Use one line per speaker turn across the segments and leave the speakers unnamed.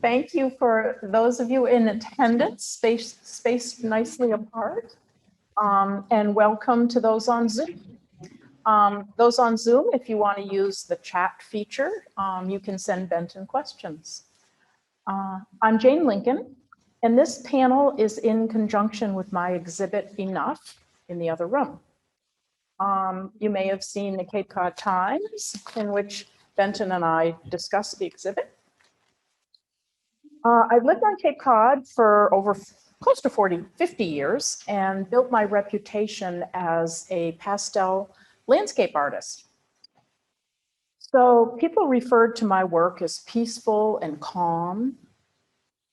Thank you for those of you in attendance, spaced nicely apart. And welcome to those on Zoom. Those on Zoom, if you want to use the chat feature, you can send Benton questions. I'm Jane Lincoln, and this panel is in conjunction with my exhibit Enough in the other room. You may have seen the Cape Cod Times, in which Benton and I discussed the exhibit. I've lived on Cape Cod for over close to 50 years and built my reputation as a pastel landscape artist. So people referred to my work as peaceful and calm.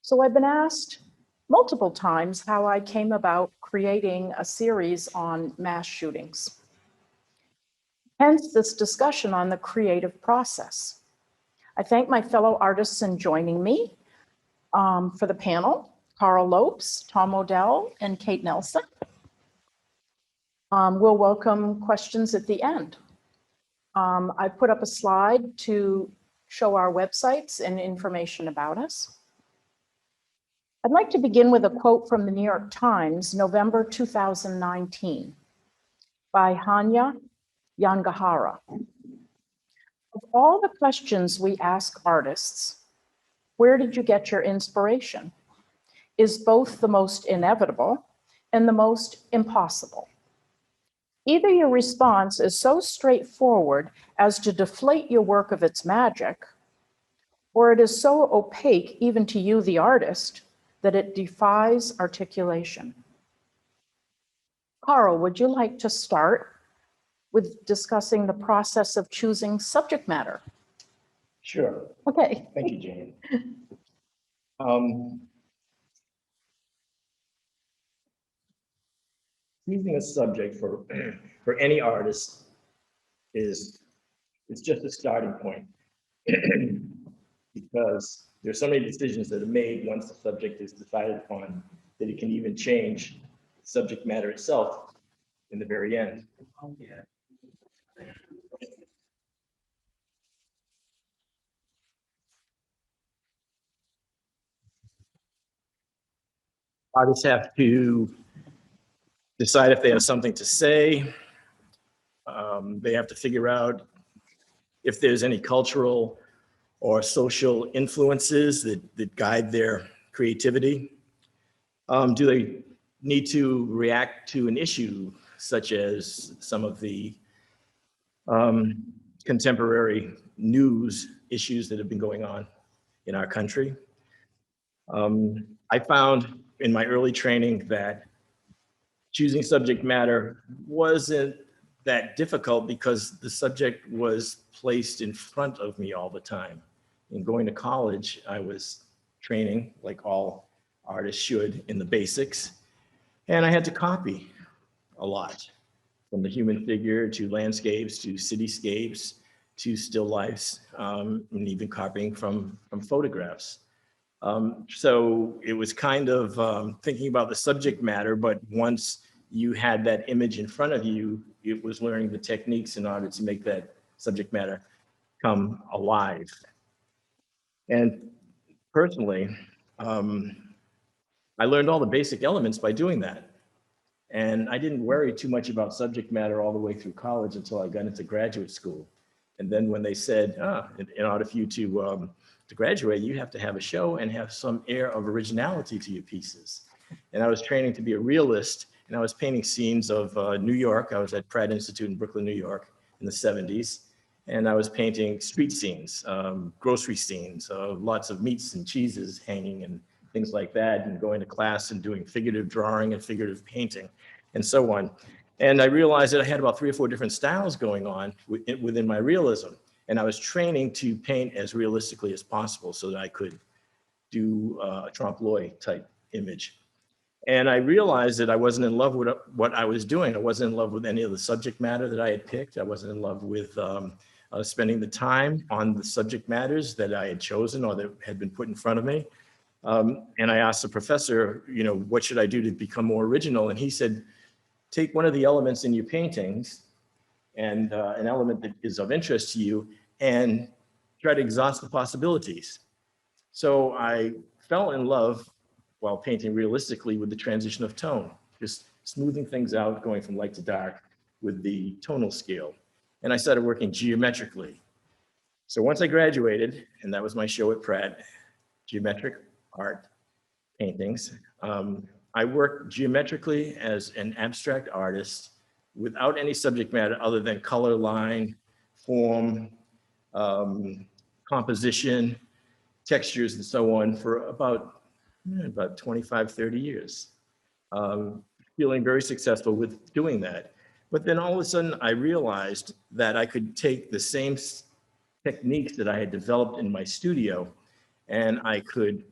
So I've been asked multiple times how I came about creating a series on mass shootings. Hence this discussion on the creative process. I thank my fellow artists in joining me for the panel, Carl Lopes, Tom Odell, and Kate Nelson. We'll welcome questions at the end. I put up a slide to show our websites and information about us. I'd like to begin with a quote from the New York Times, November 2019, by Hanya Yangahara. Of all the questions we ask artists, where did you get your inspiration? Is both the most inevitable and the most impossible. Either your response is so straightforward as to deflate your work of its magic, or it is so opaque even to you, the artist, that it defies articulation. Carl, would you like to start with discussing the process of choosing subject matter?
Sure.
Okay.
Thank you, Jane. Choosing a subject for any artist it's just a starting point because there's so many decisions that are made once the subject is decided upon that it can even change the subject matter itself in the very end. Artists have to decide if they have something to say. They have to figure out if there's any cultural or social influences that guide their creativity. Do they need to react to an issue such as some of the contemporary news issues that have been going on in our country? I found in my early training that choosing subject matter wasn't that difficult because the subject was placed in front of me all the time. In going to college, I was training, like all artists should, in the basics, and I had to copy a lot, from the human figure to landscapes to cityscapes to still lifes, and even copying from photographs. So it was kind of thinking about the subject matter, but once you had that image in front of you, it was learning the techniques in order to make that subject matter come alive. And personally, I learned all the basic elements by doing that. And I didn't worry too much about subject matter all the way through college until I got into graduate school. And then when they said, in order for you to graduate, you have to have a show and have some air of originality to your pieces. And I was training to be a realist, and I was painting scenes of New York. I was at Pratt Institute in Brooklyn, New York in the 70s. And I was painting street scenes, grocery scenes, lots of meats and cheeses hanging and things like that, and going to class and doing figurative drawing and figurative painting and so on. And I realized that I had about 3 or 4 different styles going on within my realism. And I was training to paint as realistically as possible so that I could do a trompe-l'oeil type image. And I realized that I wasn't in love with what I was doing. I wasn't in love with any of the subject matter that I had picked. I wasn't in love with spending the time on the subject matters that I had chosen or that had been put in front of me. And I asked the professor, what should I do to become more original? And he said, take one of the elements in your paintings and an element that is of interest to you and try to exhaust the possibilities. So I fell in love while painting realistically with the transition of tone, just smoothing things out, going from light to dark with the tonal scale. And I started working geometrically. So once I graduated, and that was my show at Pratt, geometric art paintings, I worked geometrically as an abstract artist without any subject matter other than color, line, form, composition, textures, and so on for about 25, 30 years. Feeling very successful with doing that. But then all of a sudden I realized that I could take the same techniques that I had developed in my studio and I could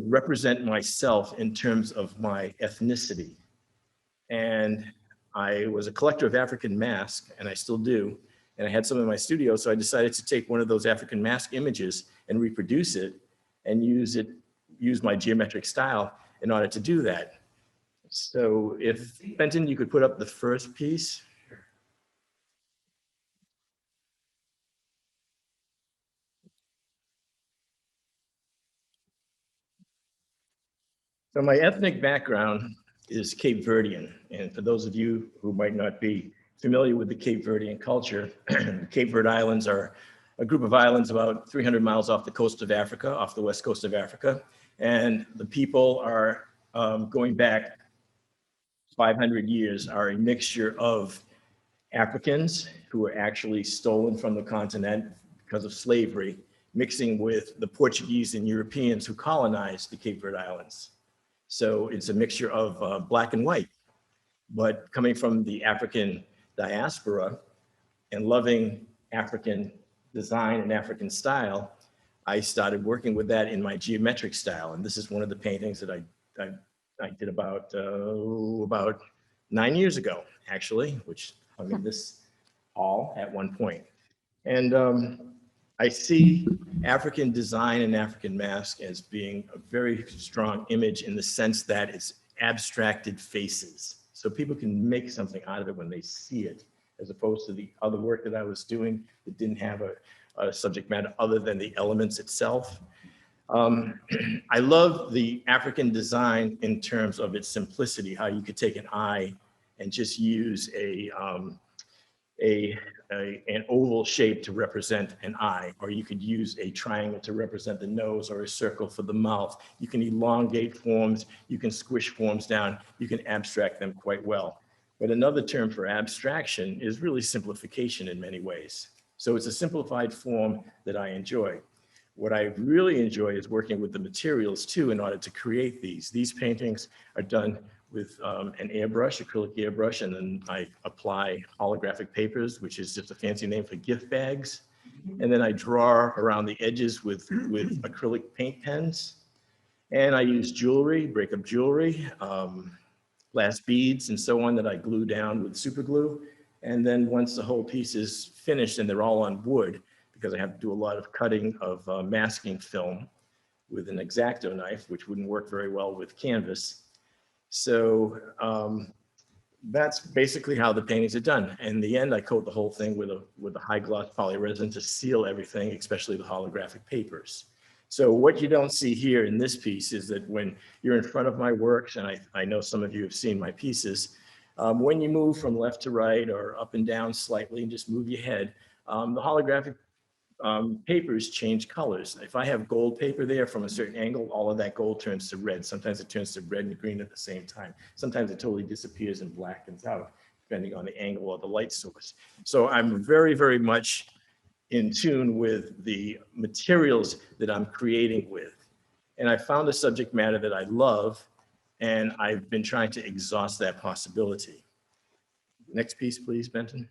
represent myself in terms of my ethnicity. And I was a collector of African masks, and I still do. And I had some in my studio, so I decided to take one of those African mask images and reproduce it and use my geometric style in order to do that. So if, Benton, you could put up the first piece. So my ethnic background is Cape Verdean. And for those of you who might not be familiar with the Cape Verdean culture, Cape Verde Islands are a group of islands about 300 miles off the coast of Africa, off the west coast of Africa. And the people are going back 500 years, are a mixture of Africans who were actually stolen from the continent because of slavery, mixing with the Portuguese and Europeans who colonized the Cape Verde Islands. So it's a mixture of black and white, but coming from the African diaspora and loving African design and African style, I started working with that in my geometric style. And this is one of the paintings that I did about 9 years ago, actually, which hung in this hall at one point. And I see African design and African mask as being a very strong image in the sense that it's abstracted faces. So people can make something out of it when they see it, as opposed to the other work that I was doing that didn't have a subject matter other than the elements itself. I love the African design in terms of its simplicity, how you could take an eye and just use an oval shape to represent an eye, or you could use a triangle to represent the nose, or a circle for the mouth. You can elongate forms, you can squish forms down, you can abstract them quite well. But another term for abstraction is really simplification in many ways. So it's a simplified form that I enjoy. What I really enjoy is working with the materials too in order to create these. These paintings are done with an airbrush, acrylic airbrush, and then I apply holographic papers, which is just a fancy name for gift bags. And then I draw around the edges with acrylic paint pens. And I use jewelry, break up jewelry, glass beads and so on that I glue down with super glue. And then once the whole piece is finished and they're all on wood, because I have to do a lot of cutting of masking film with an X-Acto knife, which wouldn't work very well with canvas. So that's basically how the paintings are done. In the end, I coat the whole thing with a high gloss polyresin to seal everything, especially the holographic papers. So what you don't see here in this piece is that when you're in front of my works, and I know some of you have seen my pieces, when you move from left to right or up and down slightly and just move your head, the holographic papers change colors. If I have gold paper there from a certain angle, all of that gold turns to red. Sometimes it turns to red and green at the same time. Sometimes it totally disappears and blackens out, depending on the angle of the light source. So I'm very, very much in tune with the materials that I'm creating with. And I found a subject matter that I love, and I've been trying to exhaust that possibility. Next piece, please, Benton.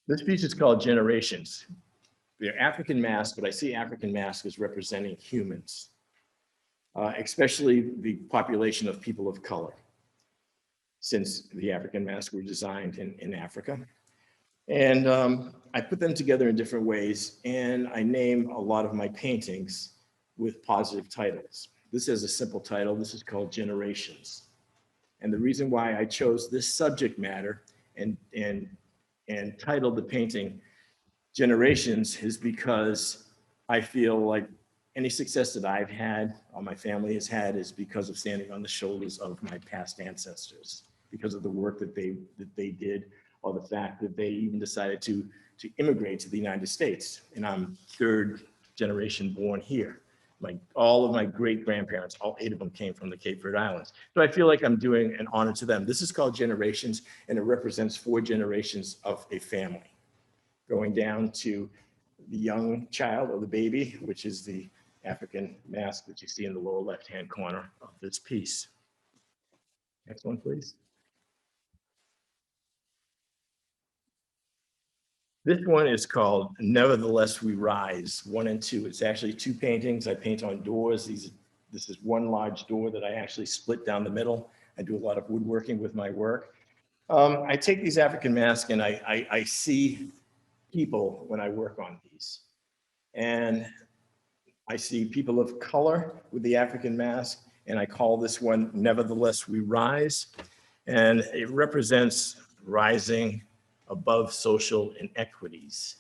This piece is called Generations. They're African masks, but I see African masks as representing humans, especially the population of people of color, since the African masks were designed in Africa. And I put them together in different ways, and I name a lot of my paintings with positive titles. This is a simple title. This is called Generations. And the reason why I chose this subject matter and titled the painting generations is because I feel like any success that I've had or my family has had is because of standing on the shoulders of my past ancestors, because of the work that they did, or the fact that they even decided to immigrate to the United States. And I'm third generation born here. All of my great grandparents, all 8 of them came from the Cape Verde Islands. So I feel like I'm doing an honor to them. This is called generations, and it represents 4 generations of a family, going down to the young child or the baby, which is the African mask that you see in the lower left-hand corner of this piece. Next one, please. This one is called Nevertheless We Rise, 1 and 2. It's actually 2 paintings. I paint on doors. This is one large door that I actually split down the middle. I do a lot of woodworking with my work. I take these African masks and I see people when I work on these. And I see people of color with the African mask, and I call this one Nevertheless We Rise. And it represents rising above social inequities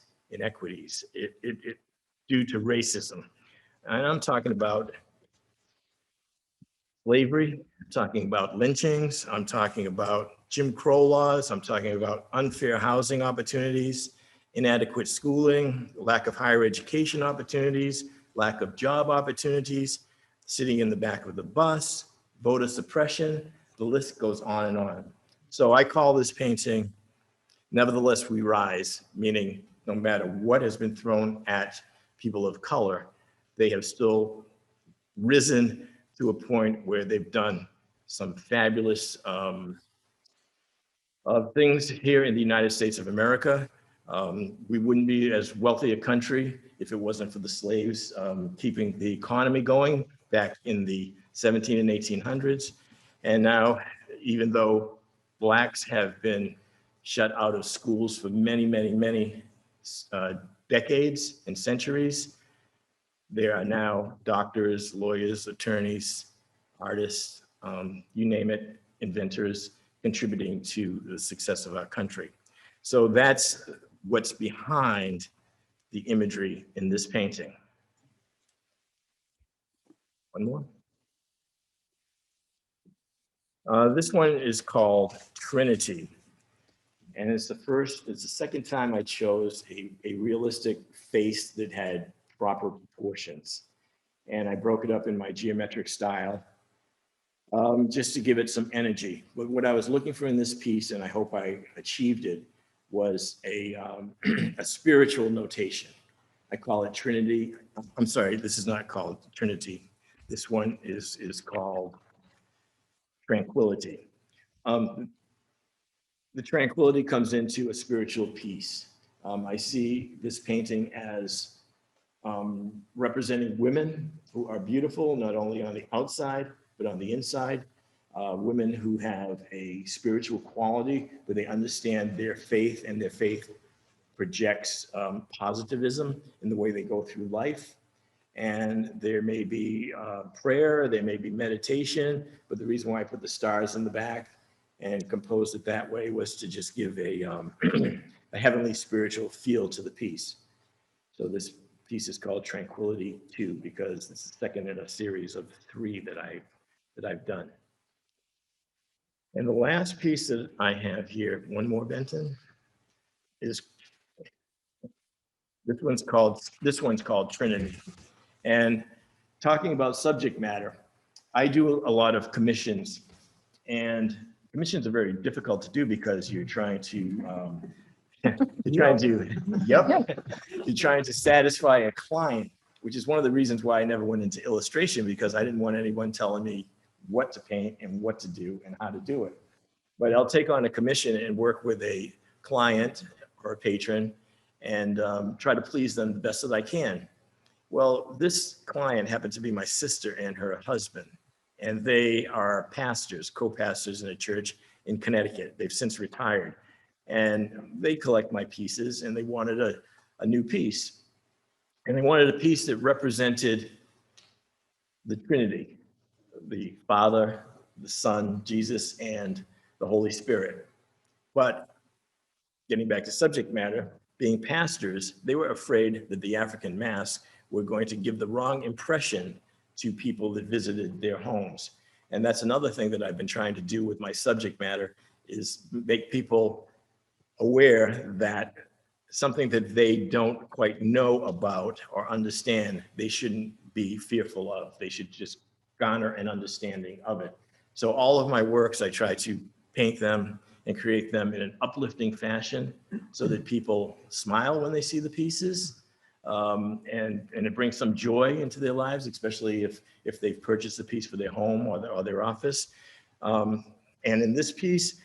due to racism. And I'm talking about slavery, I'm talking about lynchings, I'm talking about Jim Crow laws, I'm talking about unfair housing opportunities, inadequate schooling, lack of higher education opportunities, lack of job opportunities, sitting in the back of the bus, voter suppression, the list goes on and on. So I call this painting Nevertheless We Rise, meaning no matter what has been thrown at people of color, they have still risen to a point where they've done some fabulous things here in the United States of America. We wouldn't be as wealthy a country if it wasn't for the slaves keeping the economy going back in the 17 and 1800s. And now, even though Blacks have been shut out of schools for many, many, many decades and centuries, there are now doctors, lawyers, attorneys, artists, you name it, inventors, contributing to the success of our country. So that's what's behind the imagery in this painting. One more. This one is called Trinity. And it's the second time I chose a realistic face that had proper proportions. And I broke it up in my geometric style just to give it some energy. But what I was looking for in this piece, and I hope I achieved it, was a spiritual notation. I call it Trinity. I'm sorry, this is not called Trinity. This one is called Tranquility. The tranquility comes into a spiritual peace. I see this painting as representing women who are beautiful, not only on the outside, but on the inside. Women who have a spiritual quality, where they understand their faith, and their faith projects positivism in the way they go through life. And there may be prayer, there may be meditation, but the reason why I put the stars in the back and composed it that way was to just give a heavenly spiritual feel to the piece. So this piece is called Tranquility 2 because it's the second in a series of 3 that I've done. And the last piece that I have here, one more, Benton, is this one's called Trinity. And talking about subject matter, I do a lot of commissions, and commissions are very difficult to do because you're trying to you're trying to satisfy a client, which is one of the reasons why I never went into illustration, because I didn't want anyone telling me what to paint and what to do and how to do it. But I'll take on a commission and work with a client or a patron and try to please them the best that I can. Well, this client happened to be my sister and her husband, and they are pastors, co-pastors in a church in Connecticut. They've since retired, and they collect my pieces, and they wanted a new piece. And they wanted a piece that represented the Trinity, the Father, the Son, Jesus, and the Holy Spirit. But getting back to subject matter, being pastors, they were afraid that the African masks were going to give the wrong impression to people that visited their homes. And that's another thing that I've been trying to do with my subject matter, is make people aware that something that they don't quite know about or understand, they shouldn't be fearful of. They should just garner an understanding of it. So all of my works, I try to paint them and create them in an uplifting fashion so that people smile when they see the pieces. And it brings some joy into their lives, especially if they've purchased a piece for their home or their office. And in this piece,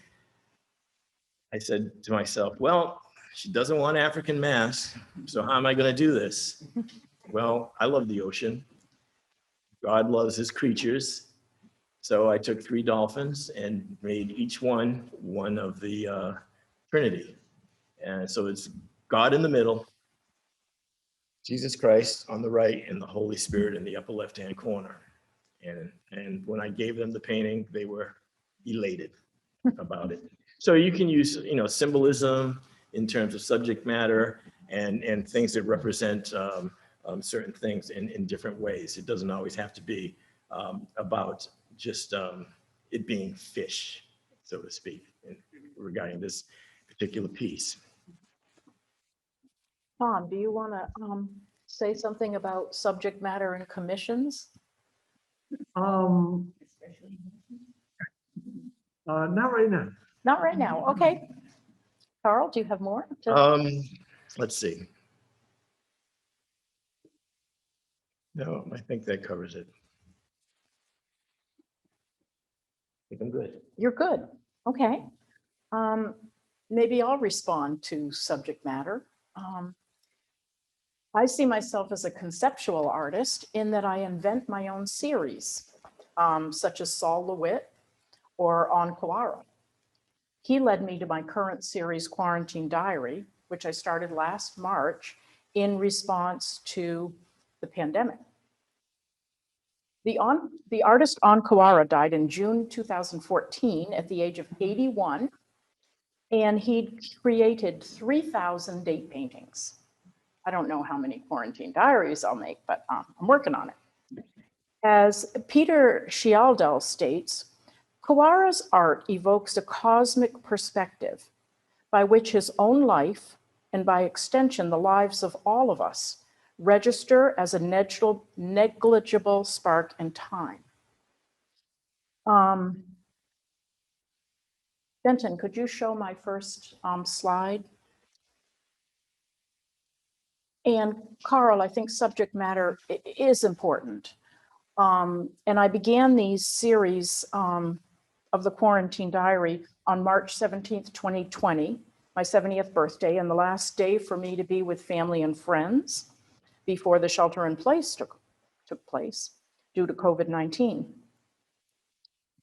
I said to myself, well, she doesn't want African masks, so how am I going to do this? Well, I love the ocean. God loves his creatures. So I took 3 dolphins and made each one of the Trinity. And so it's God in the middle, Jesus Christ on the right, and the Holy Spirit in the upper left-hand corner. And when I gave them the painting, they were elated about it. So you can use, symbolism in terms of subject matter and things that represent certain things in different ways. It doesn't always have to be about just it being fish, so to speak, regarding this particular piece.
Tom, do you want to say something about subject matter and commissions?
Not right now.
Not right now. Okay. Carl, do you have more?
Let's see. No, I think that covers it. I think I'm good.
You're good. Okay. Maybe I'll respond to subject matter. I see myself as a conceptual artist in that I invent my own series, such as Saul LeWitt or On Kawara. He led me to my current series, Quarantine Diary, which I started last March in response to the pandemic. The artist On Kawara died in June 2014 at the age of 81, and he created 3,000 date paintings. I don't know how many quarantine diaries I'll make, but I'm working on it. As Peter Schialdel states, Kawara's art evokes a cosmic perspective by which his own life, and by extension the lives of all of us, register as a negligible spark in time. Benton, could you show my first slide? And Carl, I think subject matter is important. And I began these series of the Quarantine Diary on March 17th, 2020, my 70th birthday, and the last day for me to be with family and friends before the shelter in place took place due to COVID-19.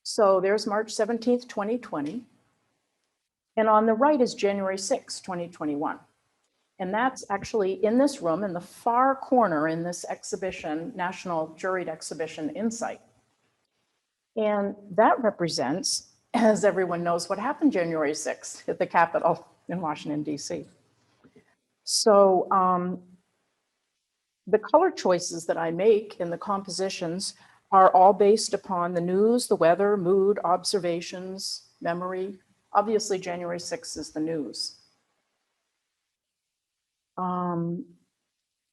So there's March 17th, 2020. And on the right is January 6th, 2021. And that's actually in this room in the far corner in this exhibition, National Juried Exhibition Insight. And that represents, as everyone knows, what happened January 6th at the Capitol in Washington, D.C. So the color choices that I make in the compositions are all based upon the news, the weather, mood, observations, memory. Obviously, January 6th is the news.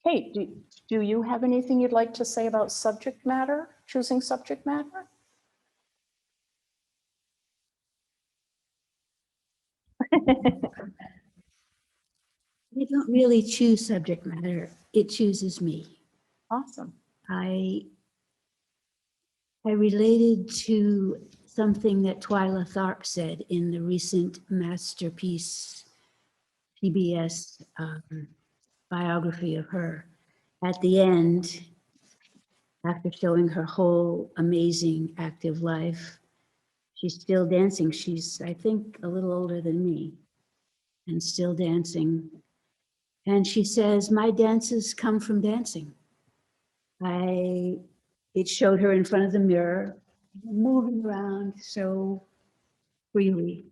Kate, do you have anything you'd like to say about subject matter, choosing subject matter?
I don't really choose subject matter. It chooses me.
Awesome.
I related to something that Twyla Tharp said in the recent Masterpiece PBS biography of her. At the end, after showing her whole amazing active life, she's still dancing. She's, I think, a little older than me and still dancing. And she says, my dances come from dancing. It showed her in front of the mirror, moving around so freely.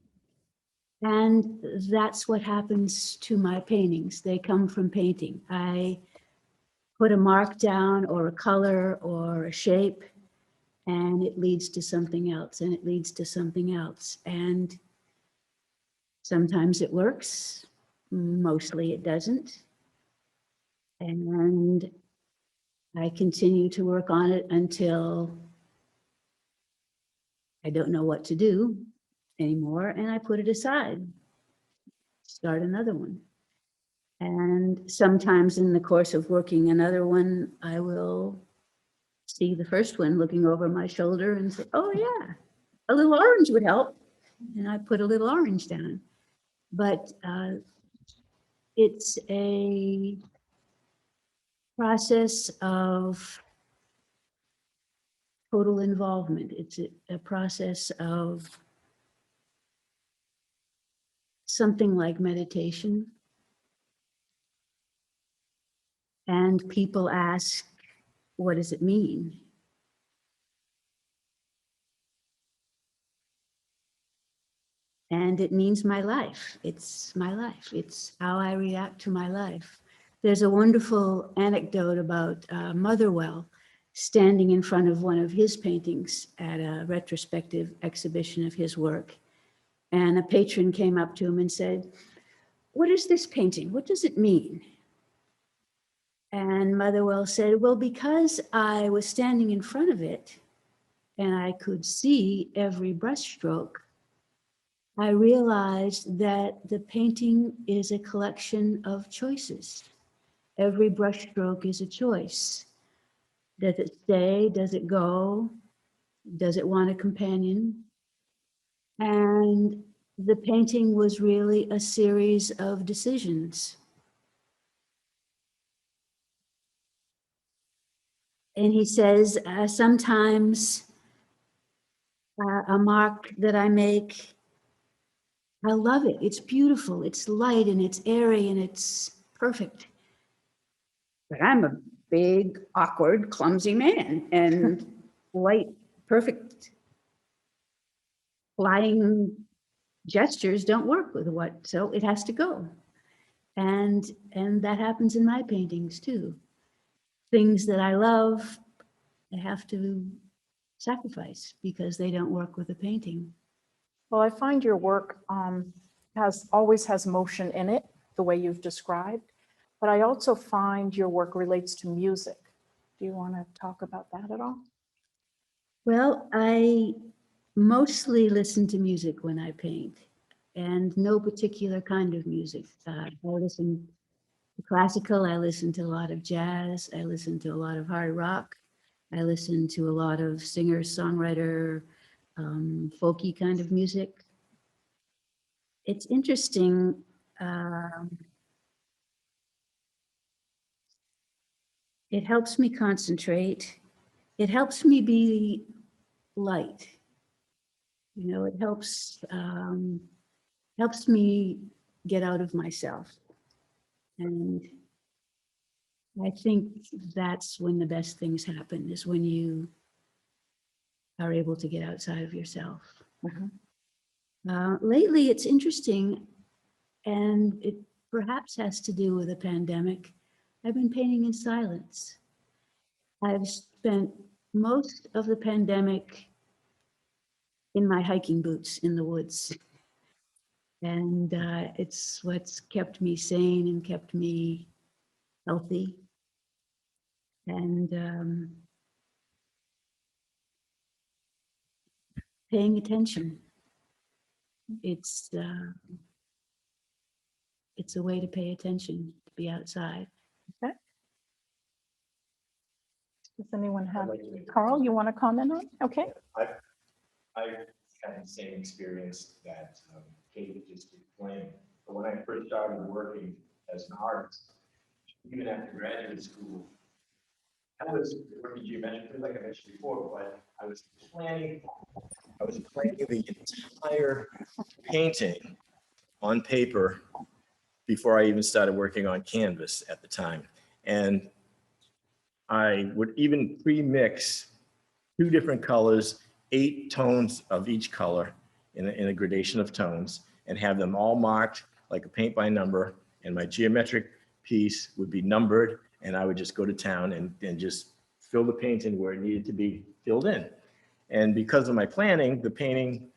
And that's what happens to my paintings. They come from painting. I put a mark down or a color or a shape, and it leads to something else, and it leads to something else. And sometimes it works, mostly it doesn't. And I continue to work on it until I don't know what to do anymore, and I put it aside, start another one. And sometimes in the course of working another one, I will see the first one looking over my shoulder and say, oh yeah, a little orange would help. And I put a little orange down. But it's a process of total involvement. It's a process of something like meditation. And people ask, what does it mean? And it means my life. It's my life. It's how I react to my life. There's a wonderful anecdote about Motherwell standing in front of one of his paintings at a retrospective exhibition of his work. And a patron came up to him and said, what is this painting? What does it mean? And Motherwell said, well, because I was standing in front of it and I could see every brushstroke, I realized that the painting is a collection of choices. Every brushstroke is a choice. Does it stay? Does it go? Does it want a companion? And the painting was really a series of decisions. And he says, sometimes a mark that I make, I love it. It's beautiful. It's light and it's airy and it's perfect. But I'm a big, awkward, clumsy man, and light, perfect flying gestures don't work with what, so it has to go. And that happens in my paintings too. Things that I love, I have to sacrifice because they don't work with the painting.
Well, I find your work always has motion in it, the way you've described, but I also find your work relates to music. Do you want to talk about that at all?
Well, I mostly listen to music when I paint, and no particular kind of music. I listen to classical, I listen to a lot of jazz, I listen to a lot of hard rock, I listen to a lot of singer, songwriter, folky kind of music. It's interesting. It helps me concentrate. It helps me be light. You know, it helps me get out of myself. And I think that's when the best things happen, is when you are able to get outside of yourself.
Mhm.
Lately, it's interesting, and it perhaps has to do with the pandemic. I've been painting in silence. I've spent most of the pandemic in my hiking boots in the woods. And it's what's kept me sane and kept me healthy. And paying attention. It's a way to pay attention, to be outside.
Okay. Does anyone have,
I'd like to make a
Carl, you want to comment on? Okay.
I had the same experience that Kate just explained. But when I first started working as an artist, even after graduate school, I was working geometrically, like I mentioned before, but I was planning the entire painting on paper before I even started working on canvas at the time. And I would even pre-mix 2 different colors, 8 tones of each color in a gradation of tones. and have them all marked like a paint by number, and my geometric piece would be numbered, and I would just go to town and just fill the paint in where it needed to be filled in. And because of my planning, the painting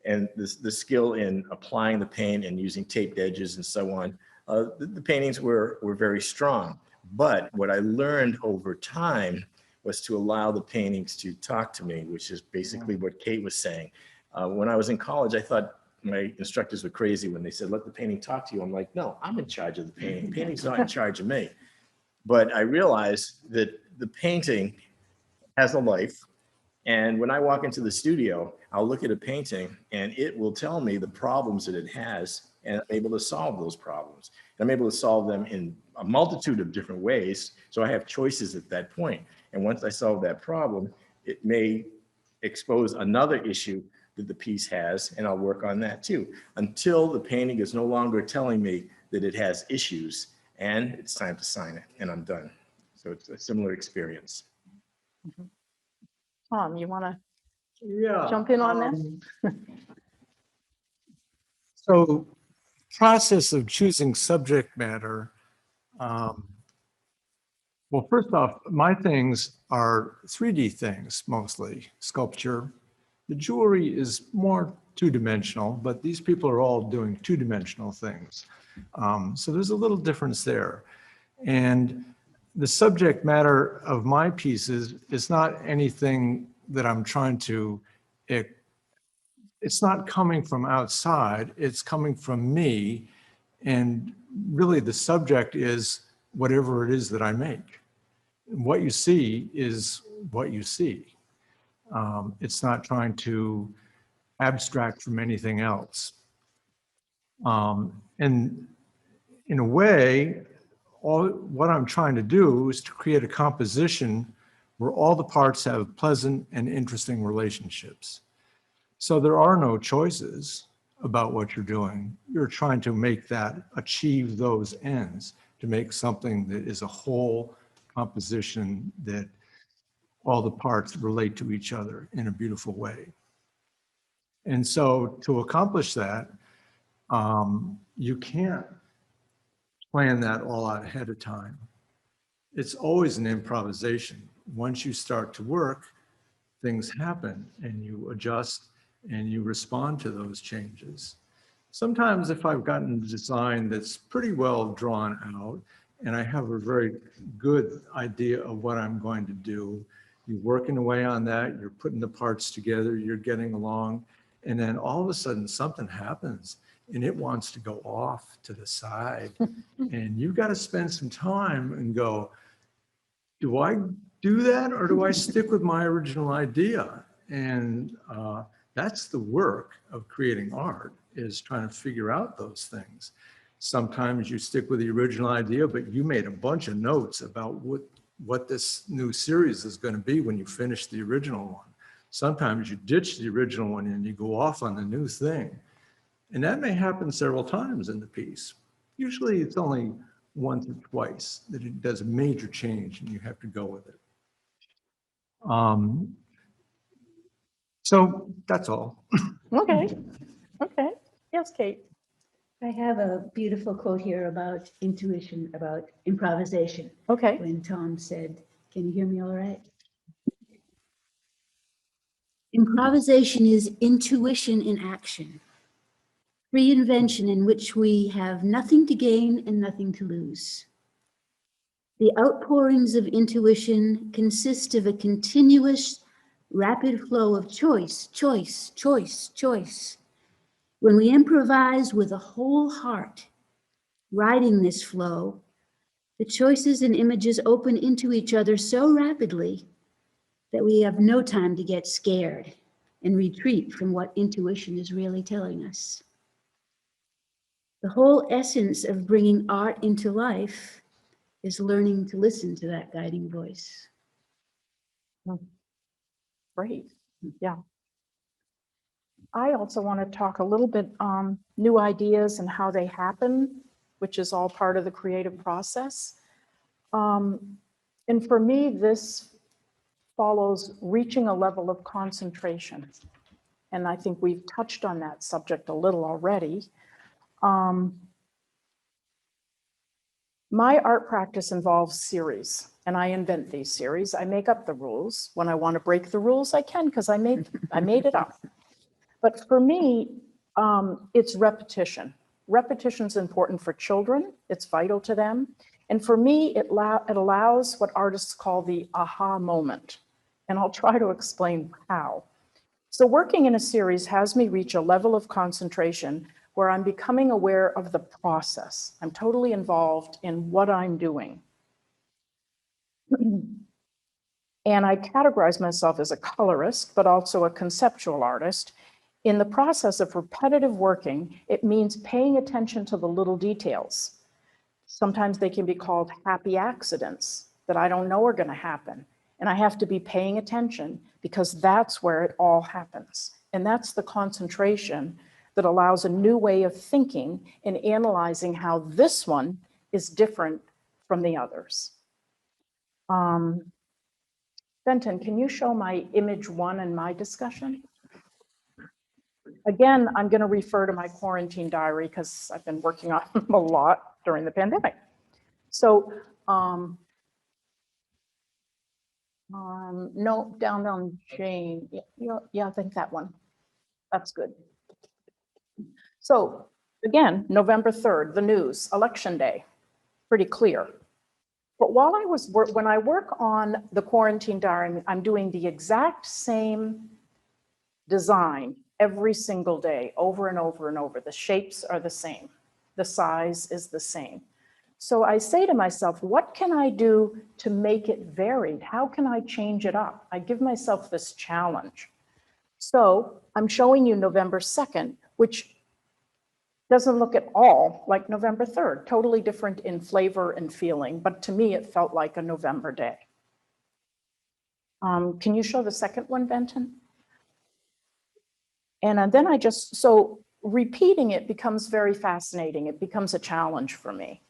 and the skill in applying the paint and using taped edges and so on, the paintings were very strong. But what I learned over time was to allow the paintings to talk to me, which is basically what Kate was saying. When I was in college, I thought my instructors were crazy when they said, let the painting talk to you. I'm like, no, I'm in charge of the painting. The painting's not in charge of me. But I realized that the painting has a life. And when I walk into the studio, I'll look at a painting and it will tell me the problems that it has, and I'm able to solve those problems. And I'm able to solve them in a multitude of different ways. So I have choices at that point. And once I solve that problem, it may expose another issue that the piece has, and I'll work on that too, until the painting is no longer telling me that it has issues and it's time to sign it and I'm done. So it's a similar experience.
Tom, you want to
Yeah.
jump in on that?
So process of choosing subject matter. Well, first off, my things are 3D things, mostly sculpture. The jewelry is more two-dimensional, but these people are all doing two-dimensional things. So there's a little difference there. And the subject matter of my pieces is not anything that I'm trying to, it's not coming from outside, it's coming from me. And really the subject is whatever it is that I make. What you see is what you see. It's not trying to abstract from anything else. And in a way, what I'm trying to do is to create a composition where all the parts have pleasant and interesting relationships. So there are no choices about what you're doing. You're trying to make that, achieve those ends, to make something that is a whole composition that all the parts relate to each other in a beautiful way. And so to accomplish that, you can't plan that all out ahead of time. It's always an improvisation. Once you start to work, things happen and you adjust and you respond to those changes. Sometimes if I've gotten a design that's pretty well drawn out and I have a very good idea of what I'm going to do, you're working away on that, you're putting the parts together, you're getting along, and then all of a sudden something happens and it wants to go off to the side. And you've got to spend some time and go, do I do that or do I stick with my original idea? And that's the work of creating art, is trying to figure out those things. Sometimes you stick with the original idea, but you made a bunch of notes about what this new series is going to be when you finish the original one. Sometimes you ditch the original one and you go off on the new thing. And that may happen several times in the piece. Usually it's only once or twice that it does a major change and you have to go with it. So that's all.
Okay, okay. Yes, Kate.
I have a beautiful quote here about intuition, about improvisation.
Okay.
When Tom said, can you hear me all right? Improvisation is intuition in action, free invention in which we have nothing to gain and nothing to lose. The outpourings of intuition consist of a continuous, rapid flow of choice, choice, choice, choice. When we improvise with a whole heart, riding this flow, the choices and images open into each other so rapidly that we have no time to get scared and retreat from what intuition is really telling us. The whole essence of bringing art into life is learning to listen to that guiding voice.
Great. Yeah. I also want to talk a little bit on new ideas and how they happen, which is all part of the creative process. And for me, this follows reaching a level of concentration. and I think we've touched on that subject a little already. My art practice involves series, and I invent these series. I make up the rules. When I want to break the rules, I can, because I made it up. But for me, it's repetition. Repetition is important for children. It's vital to them. And for me, it allows what artists call the aha moment. And I'll try to explain how. So working in a series has me reach a level of concentration where I'm becoming aware of the process. I'm totally involved in what I'm doing. And I categorize myself as a colorist, but also a conceptual artist. In the process of repetitive working, it means paying attention to the little details. Sometimes they can be called happy accidents that I don't know are going to happen. And I have to be paying attention because that's where it all happens. And that's the concentration that allows a new way of thinking and analyzing how this one is different from the others. Benton, can you show my image 1 in my discussion? Again, I'm going to refer to my quarantine diary because I've been working on them a lot during the pandemic. So, no, down on Jane. Yeah, I think that one. That's good. So again, November 3rd, the news, election day, pretty clear. But while I was when I work on the quarantine diary, I'm doing the exact same design every single day, over and over and over. The shapes are the same. The size is the same. So I say to myself, what can I do to make it varied? How can I change it up? I give myself this challenge. So I'm showing you November 2nd, which doesn't look at all like November 3rd, totally different in flavor and feeling, but to me, it felt like a November day. Can you show the second one, Benton? And then so repeating it becomes very fascinating. It becomes a challenge for me.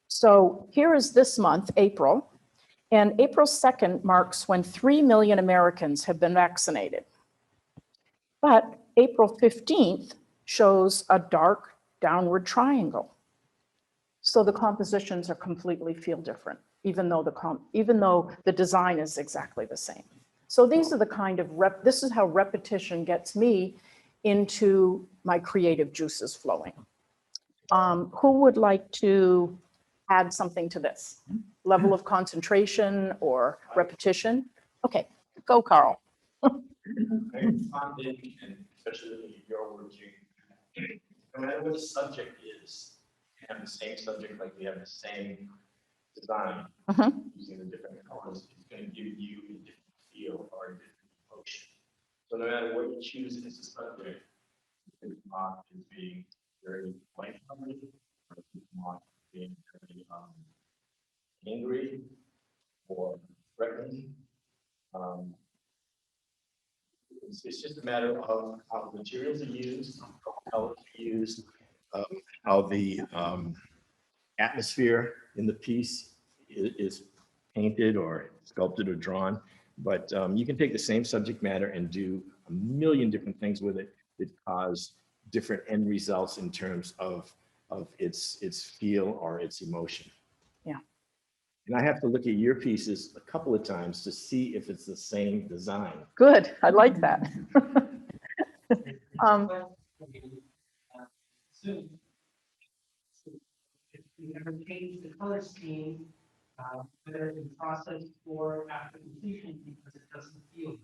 So here is this month, April, and April 2nd marks when 3 million Americans have been vaccinated. But April 15th shows a dark downward triangle. So the compositions are completely feel different, even though the design is exactly the same. So these are the kind of this is how repetition gets me into my creative juices flowing. Who would like to add something to this? Level of concentration or repetition? Okay, go, Carl.
I found it, and especially if you're working, no matter what the subject is, you have the same subject, like we have the same design, using the different colors, it's going to give you a different feel or a different emotion. So no matter what you choose as a subject, it's not as being very light-hearted, or it's not being very angry or threatening. It's just a matter of how the materials are used, how colors are used, how the atmosphere in the piece is painted or sculpted or drawn. But you can take the same subject matter and do a million different things with it that cause different end results in terms of its feel or its emotion.
Yeah.
And I have to look at your pieces a couple of times to see if it's the same design.
Good, I like that.
If you ever change the color scheme, whether it's in process or after completion, because it doesn't feel.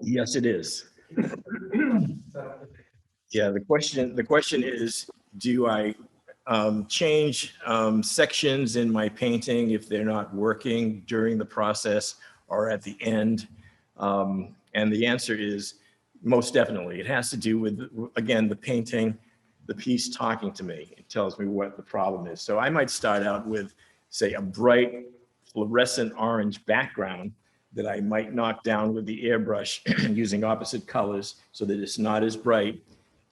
Yes, it is.
So,
Yeah, the question is, do I change sections in my painting if they're not working during the process or at the end? And the answer is most definitely. It has to do with, again, the painting, the piece talking to me. It tells me what the problem is. So I might start out with, say, a bright fluorescent orange background that I might knock down with the airbrush using opposite colors so that it's not as bright,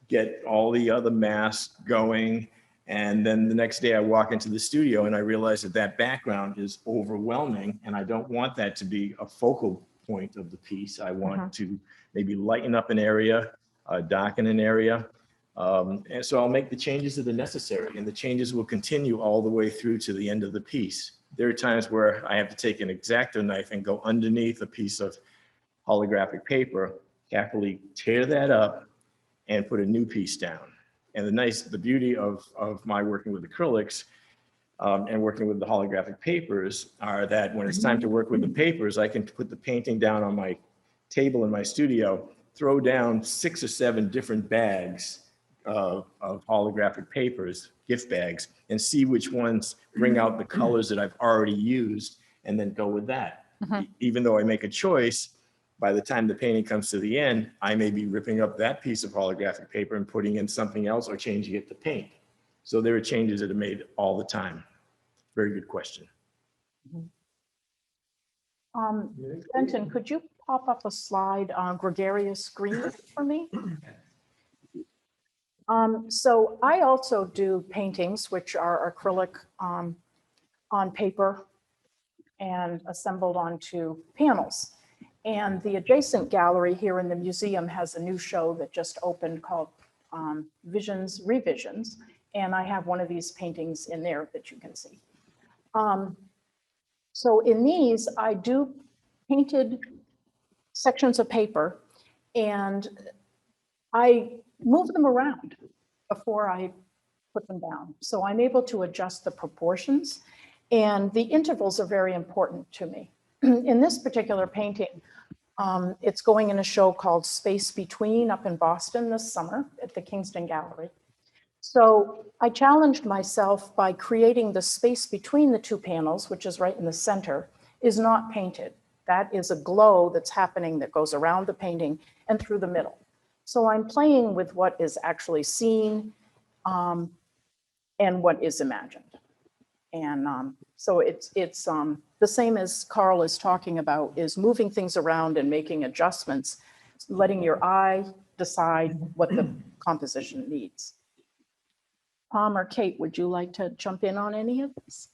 get all the other masks going. And then the next day I walk into the studio and I realize that that background is overwhelming and I don't want that to be a focal point of the piece. I want to maybe lighten up an area, darken an area. And so I'll make the changes that are necessary, and the changes will continue all the way through to the end of the piece. There are times where I have to take an X-Acto knife and go underneath a piece of holographic paper, carefully tear that up and put a new piece down. And the beauty of my working with acrylics and working with the holographic papers are that when it's time to work with the papers, I can put the painting down on my table in my studio, throw down 6 or 7 different bags of holographic papers, gift bags, and see which ones bring out the colors that I've already used, and then go with that. Even though I make a choice, by the time the painting comes to the end, I may be ripping up that piece of holographic paper and putting in something else or changing it to paint. So there are changes that are made all the time. Very good question.
Benton, could you pop up a slide on gregarious green for me? So I also do paintings, which are acrylic on paper and assembled onto panels. And the adjacent gallery here in the museum has a new show that just opened called Visions, Revisions. And I have one of these paintings in there that you can see. So in these, I do painted sections of paper and I move them around before I put them down. So I'm able to adjust the proportions, and the intervals are very important to me. In this particular painting, it's going in a show called Space Between up in Boston this summer at the Kingston Gallery. So I challenged myself by creating the space between the 2 panels, which is right in the center, is not painted. That is a glow that's happening that goes around the painting and through the middle. So I'm playing with what is actually seen and what is imagined. And so it's the same as Carl is talking about, is moving things around and making adjustments, letting your eye decide what the composition needs. Tom or Kate, would you like to jump in on any of this?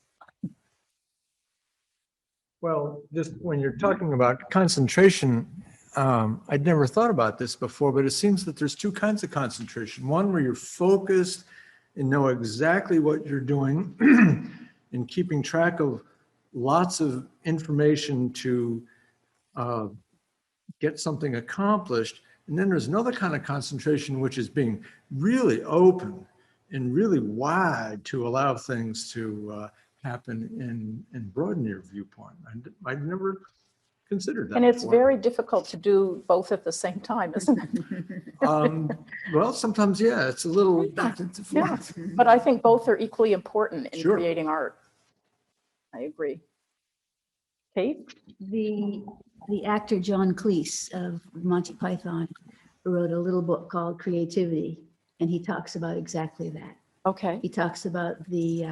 Well, just when you're talking about concentration, I'd never thought about this before, but it seems that there's 2 kinds of concentration. One where you're focused and know exactly what you're doing and keeping track of lots of information to get something accomplished. And then there's another kind of concentration, which is being really open and really wide to allow things to happen and broaden your viewpoint. I'd never considered that.
And it's
before.
very difficult to do both at the same time, isn't it?
Well, sometimes, yeah, it's a little back and
Yeah,
forth.
but I think both are equally important in
Sure.
creating art. I agree. Kate?
The actor John Cleese of Monty Python wrote a little book called Creativity, and he talks about exactly that.
Okay.
He talks about the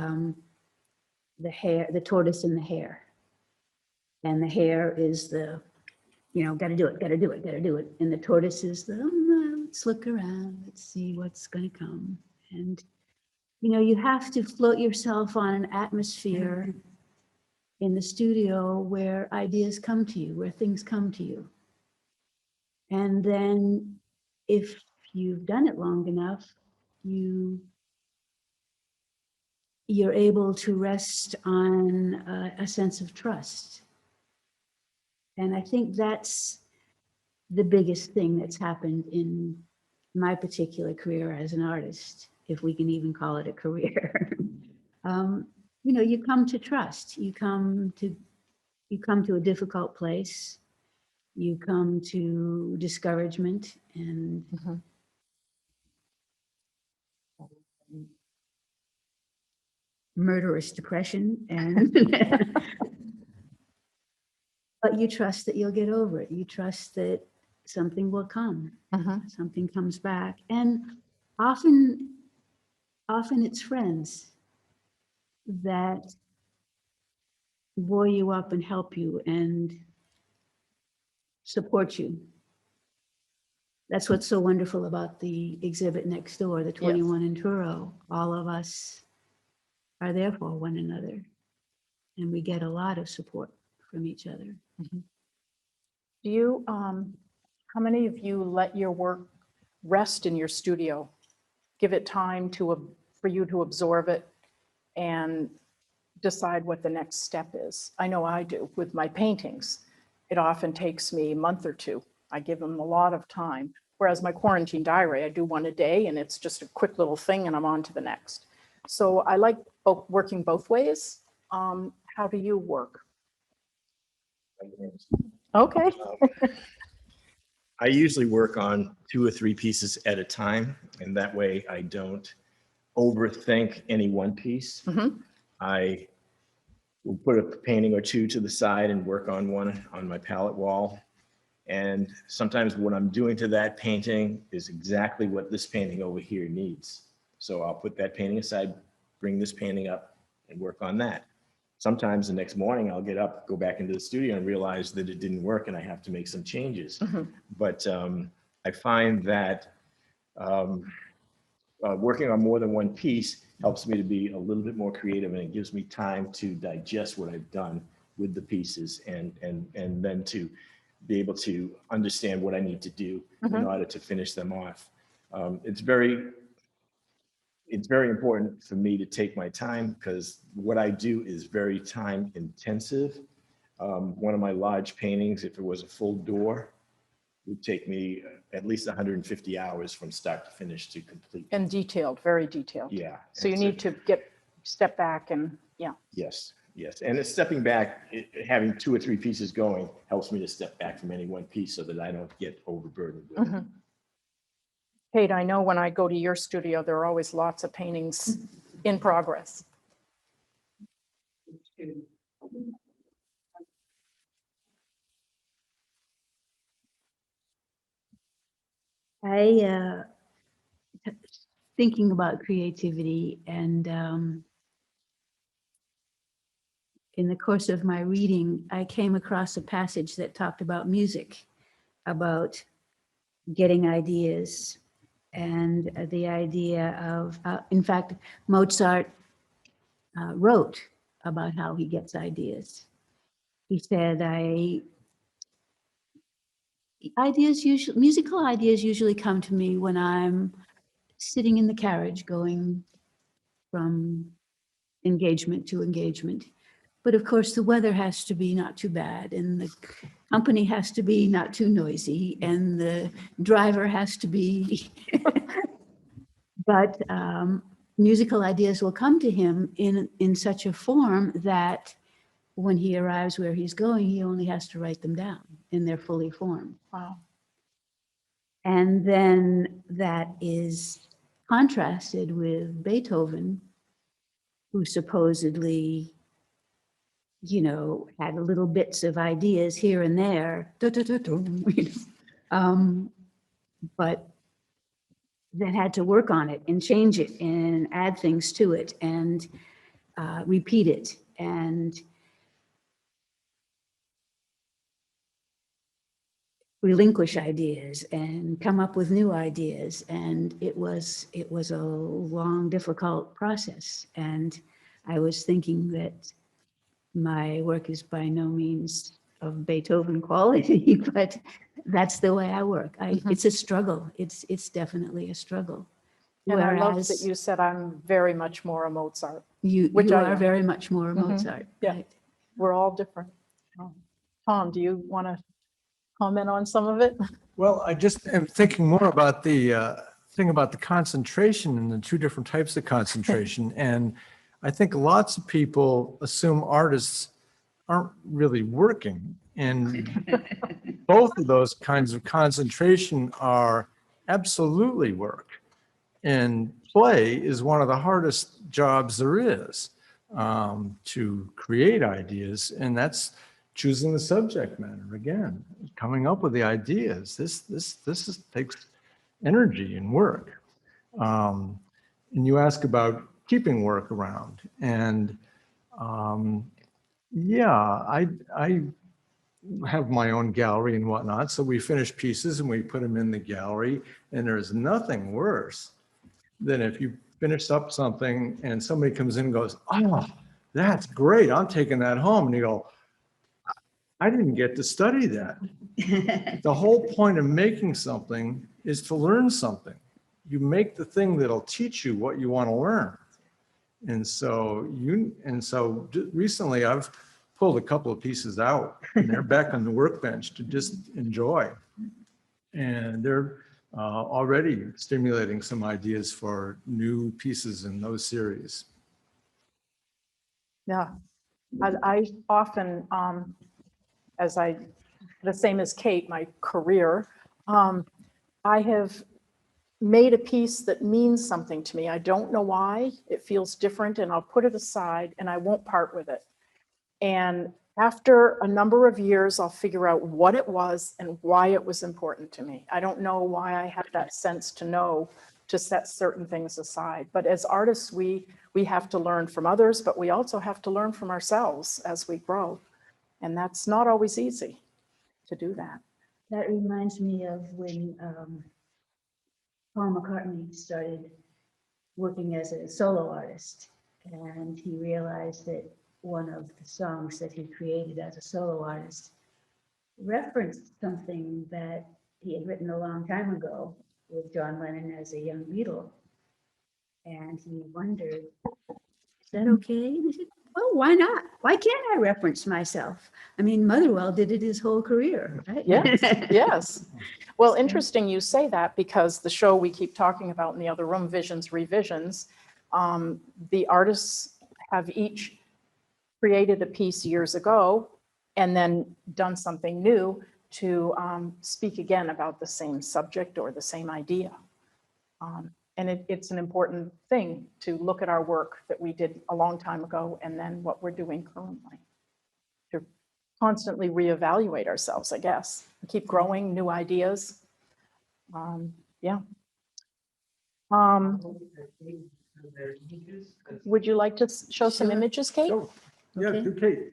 hare, the tortoise and the hare. And the hare is the, gotta do it, gotta do it, gotta do it. And the tortoise is the, let's look around, let's see what's gonna come. And, you have to float yourself on an atmosphere in the studio where ideas come to you, where things come to you. And then if you've done it long enough, you're able to rest on a sense of trust. And I think that's the biggest thing that's happened in my particular career as an artist, if we can even call it a career. You come to trust. You come to a difficult place. You come to discouragement and murderous depression, and but you trust that you'll get over it. You trust that something will come, something comes back. And often it's friends that buoy you up and help you and support you. That's what's so wonderful about the exhibit next door, the 21 in Truro. All of us are there for one another, and we get a lot of support from each other.
Do you, how many of you let your work rest in your studio? Give it time for you to absorb it and decide what the next step is? I know I do with my paintings. It often takes me a month or two. I give them a lot of time. Whereas my quarantine diary, I do one a day and it's just a quick little thing and I'm on to the next. So I like working both ways. How do you work? Okay.
I usually work on 2 or 3 pieces at a time, and that way I don't overthink any one piece.
Mhm.
I will put a painting or 2 to the side and work on one on my palette wall. And sometimes what I'm doing to that painting is exactly what this painting over here needs. So I'll put that painting aside, bring this painting up and work on that. Sometimes the next morning I'll get up, go back into the studio and realize that it didn't work and I have to make some changes.
Mhm.
But I find that working on more than one piece helps me to be a little bit more creative, and it gives me time to digest what I've done with the pieces and then to be able to understand what I need to do in order to finish them off. It's very important for me to take my time because what I do is very time intensive. One of my large paintings, if it was a full door, would take me at least 150 hours from start to finish to complete.
And detailed, very detailed.
Yeah.
So you need to step back and, yeah.
Yes, yes. And it's stepping back, having 2 or 3 pieces going helps me to step back from any one piece so that I don't get overburdened with it.
Kate, I know when I go to your studio, there are always lots of paintings in progress.
Thinking about creativity, and in the course of my reading, I came across a passage that talked about music, about getting ideas, and the idea of, in fact, Mozart wrote about how he gets ideas. He said, musical ideas usually come to me when I'm sitting in the carriage going from engagement to engagement. But of course, the weather has to be not too bad, and the company has to be not too noisy, and the driver has to be. But musical ideas will come to him in such a form that when he arrives where he's going, he only has to write them down and they're fully formed.
Wow.
And then that is contrasted with Beethoven, who supposedly, had little bits of ideas here and there, but that had to work on it and change it and add things to it and repeat it and relinquish ideas and come up with new ideas. And it was a long, difficult process. And I was thinking that my work is by no means of Beethoven quality, but that's the way I work. It's a struggle. It's definitely a struggle.
And I love that
Whereas
you said I'm very much more a Mozart.
you
which I
are
am.
very much more Mozart.
Yeah.
Right?
We're all different. Tom, do you want to comment on some of it?
Well, I just am thinking more about the thing about the concentration and the 2 different types of concentration. And I think lots of people assume artists aren't really working. And both of those kinds of concentration are absolutely work. And play is one of the hardest jobs there is, to create ideas. And that's choosing the subject matter again, coming up with the ideas. This takes energy and work. And you ask about keeping work around, and yeah, I have my own gallery and whatnot. So we finish pieces and we put them in the gallery, and there's nothing worse than if you finish up something and somebody comes in and goes, "Oh, that's great, I'm taking that home." And you go, I didn't get to study that. The whole point of making something is to learn something. You make the thing that'll teach you what you want to learn. And so recently I've pulled a couple of pieces out and they're back on the workbench to just enjoy. And they're already stimulating some ideas for new pieces in those series.
Yeah, I often, the same as Kate, my career, I have made a piece that means something to me. I don't know why. It feels different and I'll put it aside and I won't part with it. And after a number of years, I'll figure out what it was and why it was important to me. I don't know why I have that sense to know to set certain things aside. But as artists, we have to learn from others, but we also have to learn from ourselves as we grow. And that's not always easy to do that.
That reminds me of when Paul McCartney started working as a solo artist, and he realized that one of the songs that he created as a solo artist referenced something that he had written a long time ago with John Lennon as a young Beatle. And he wondered, is that okay? And I said, well, why not? Why can't I reference myself? I mean, Motherwell did it his whole career, right?
Yes, yes. Well, interesting you say that because the show we keep talking about in the other room, Visions, Revisions, the artists have each created a piece years ago and then done something new to speak again about the same subject or the same idea. And it's an important thing to look at our work that we did a long time ago and then what we're doing currently. To constantly reevaluate ourselves, I guess. Keep growing, new ideas. Yeah.
There's images.
Would you like to show some
Sure.
images, Kate?
So, yeah,
Okay.
do Kate.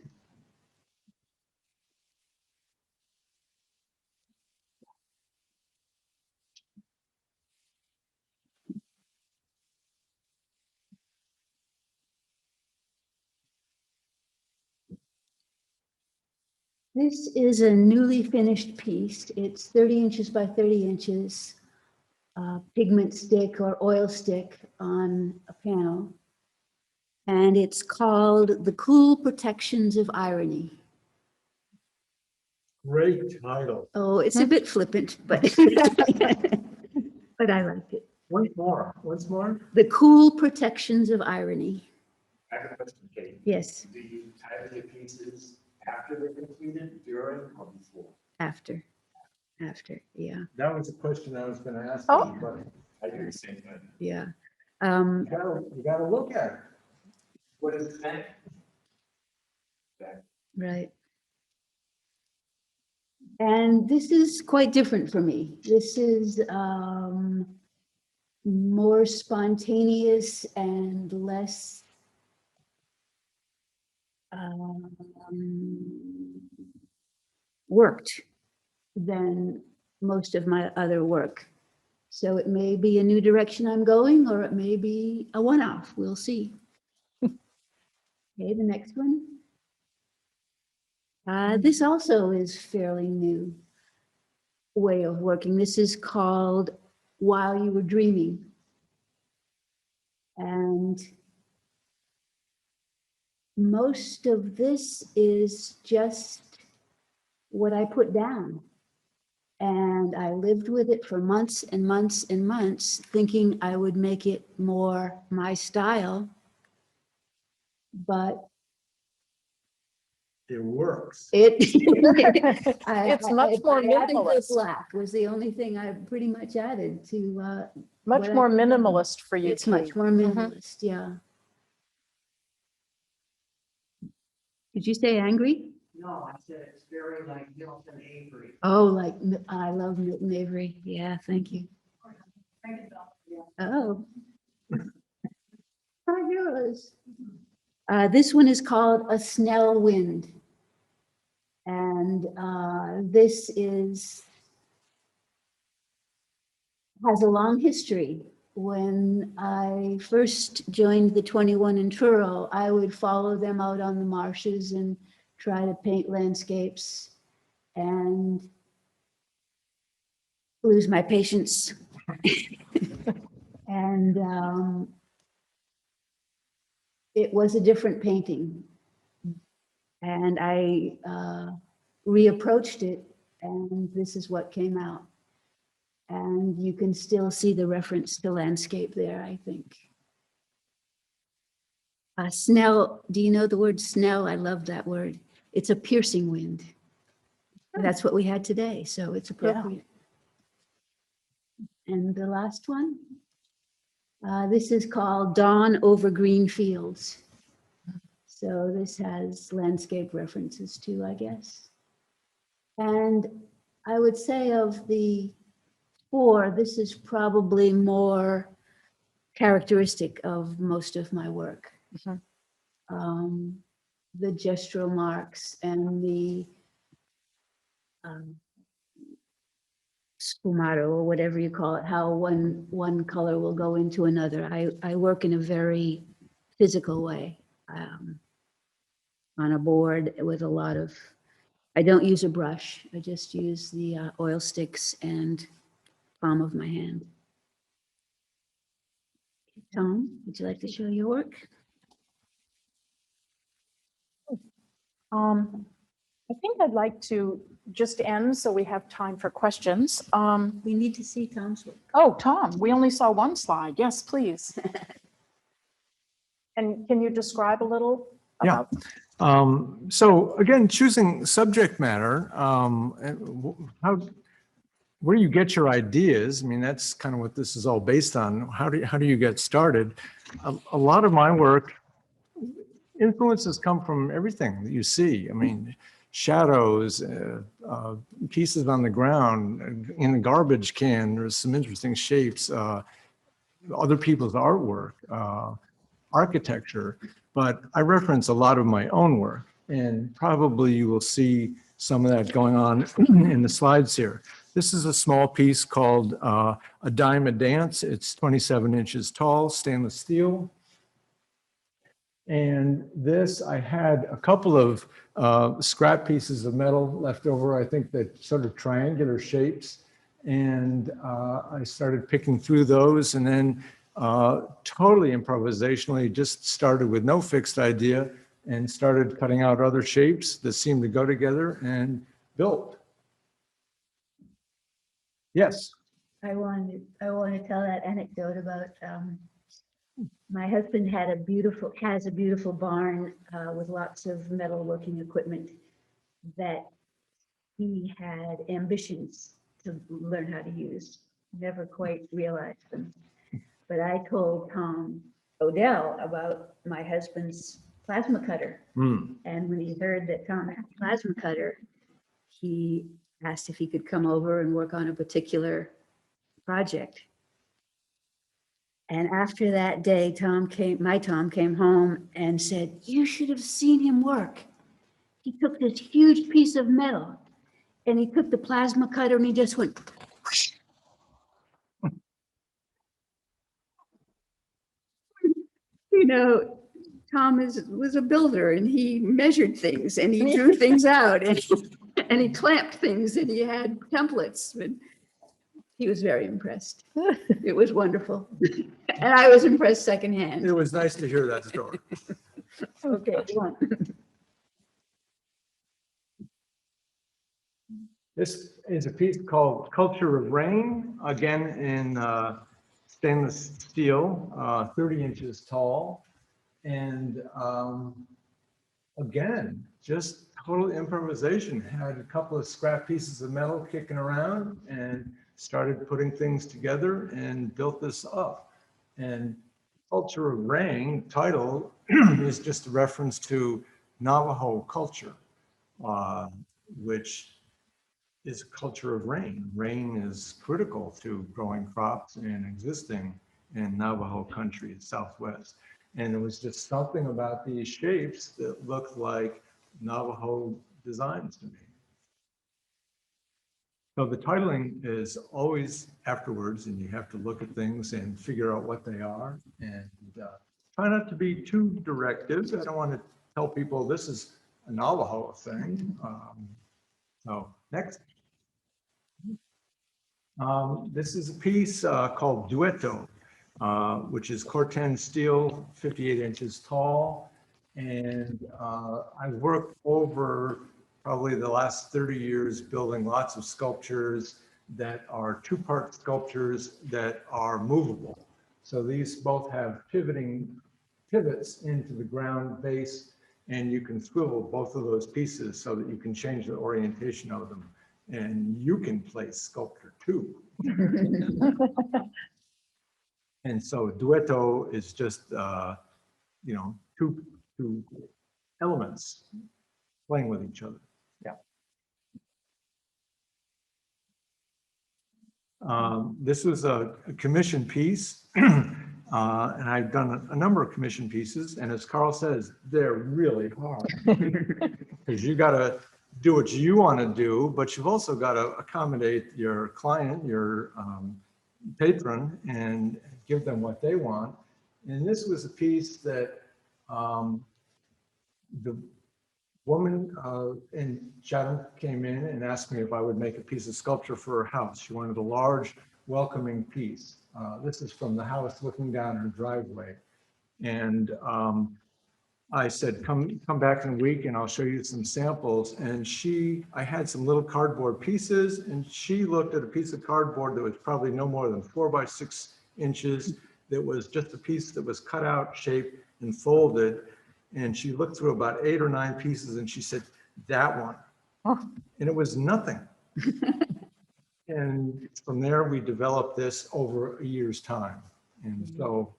This is a newly finished piece. It's 30 inches by 30 inches, pigment stick or oil stick on a panel. And it's called The Cool Protections of Irony.
Great title.
Oh, it's a bit flippant, but, but I like it.
Once more.
The Cool Protections of Irony.
I have a question, Kate.
Yes,
Do you title your pieces after they're completed, during, or before?
after, yeah,
That was a question I was gonna ask
Oh.
you, but
I do the same thing.
yeah.
you gotta look at it.
What does it say?
Right. And this is quite different for me. This is more spontaneous and less worked than most of my other work. So it may be a new direction I'm going, or it may be a one-off. We'll see. Okay, the next one. This also is fairly new way of working. This is called While You Were Dreaming. And most of this is just what I put down. And I lived with it for months and months and months, thinking I would make it more my style. But
It works.
it's
much more minimalist.
Black was the only thing I pretty much added to.
Much
what I
more
put down.
minimalist for you,
It's
Kate.
much more minimalist, yeah. Did you say angry?
No, I said it's very like Milton Avery.
Oh, like, I love Milton Avery. Yeah, thank you. Oh. Hi, yours. This one is called A Snell Wind. And this has a long history. When I first joined the 21 in Truro, I would follow them out on the marshes and try to paint landscapes and lose my patience. And it was a different painting. And I reapproached it, and this is what came out. And you can still see the reference to landscape there, I think. Snell, do you know the word snell? I love that word. It's a piercing wind. That's what we had today, so it's appropriate. And the last one, this is called Dawn Over Green Fields. So this has landscape references too, I guess. And I would say of the four, this is probably more characteristic of most of my work.
Mhm.
The gestural marks and the sfumato, or whatever you call it, how one color will go into another. I work in a very physical way, on a board with a lot of, I don't use a brush. I just use the oil sticks and palm of my hand. Tom, would you like to show your work?
I think I'd like to just end so we have time for questions.
We need to see Tom's work.
Oh, Tom, we only saw one slide. Yes, please. And can you describe a little
Yeah.
about?
So again, choosing subject matter, where do you get your ideas? I mean, that's kind of what this is all based on. How do you get started? A lot of my work, influences come from everything that you see. I mean, shadows, pieces on the ground, in a garbage can, there's some interesting shapes, other people's artwork, architecture, but I reference a lot of my own work, and probably you will see some of that going on in the slides here. This is a small piece called A Dime a Dance. It's 27 inches tall, stainless steel. And this, I had a couple of scrap pieces of metal left over, I think that sort of triangular shapes. And I started picking through those, and then totally improvisationally just started with no fixed idea and started cutting out other shapes that seemed to go together and built. Yes.
I want to tell that anecdote about my husband has a beautiful barn with lots of metalworking equipment that he had ambitions to learn how to use, never quite realized them. But I told Tom Odell about my husband's plasma cutter. And when he heard that Tom had a plasma cutter, he asked if he could come over and work on a particular project. And after that day, my Tom came home and said, "You should have seen him work. He took this huge piece of metal and he took the plasma cutter and he just went." You know, Tom was a builder, and he measured things and he drew things out, and he clamped things, and he had templates. And he was very impressed. It was wonderful. And I was impressed secondhand.
It was nice to hear that story.
Okay, go on.
This is a piece called Culture of Rain, again in stainless steel, 30 inches tall. And again, just total improvisation. Had a couple of scrap pieces of metal kicking around and started putting things together and built this up. And Culture of Rain title is just a reference to Navajo culture, which is a culture of rain. Rain is critical to growing crops and existing in Navajo country, Southwest. And it was just something about these shapes that looked like Navajo designs to me. So the titling is always afterwards, and you have to look at things and figure out what they are, and try not to be too directive. I don't want to tell people this is a Navajo thing. So next. This is a piece called Duetto, which is corten steel, 58 inches tall. And I worked over probably the last 30 years building lots of sculptures that are two-part sculptures that are movable. So these both have pivots into the ground base, and you can swivel both of those pieces so that you can change the orientation of them. And you can play sculpture too. And so Duetto is just, you know, two elements playing with each other. Yeah. This was a commission piece, and I've done a number of commission pieces. And as Carl says, they're really hard because you got to do what you want to do, but you've also got to accommodate your client, your patron, and give them what they want. And this was a piece that the woman in Chatham came in and asked me if I would make a piece of sculpture for her house. She wanted a large, welcoming piece. This is from the house looking down her driveway. And I said, come back in a week and I'll show you some samples. And I had some little cardboard pieces, and she looked at a piece of cardboard that was probably no more than 4 by 6 inches. That was just a piece that was cut out, shaped, and folded. And she looked through about 8 or 9 pieces and she said, that one.
Oh.
And it was nothing. And from there, we developed this over a year's time. And so,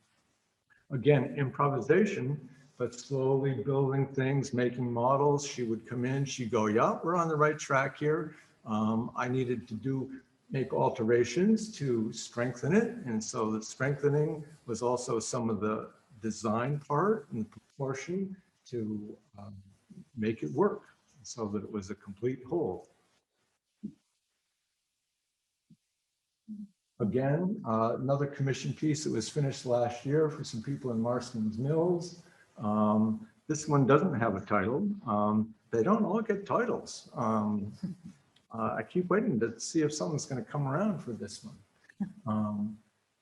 again, improvisation, but slowly building things, making models. She would come in, she'd go, yeah, we're on the right track here. I needed to make alterations to strengthen it. And so the strengthening was also some of the design part and proportion to make it work so that it was a complete whole. Again, another commission piece that was finished last year for some people in Marston's Mills. This one doesn't have a title. They don't all get titles. I keep waiting to see if someone's going to come around for this one.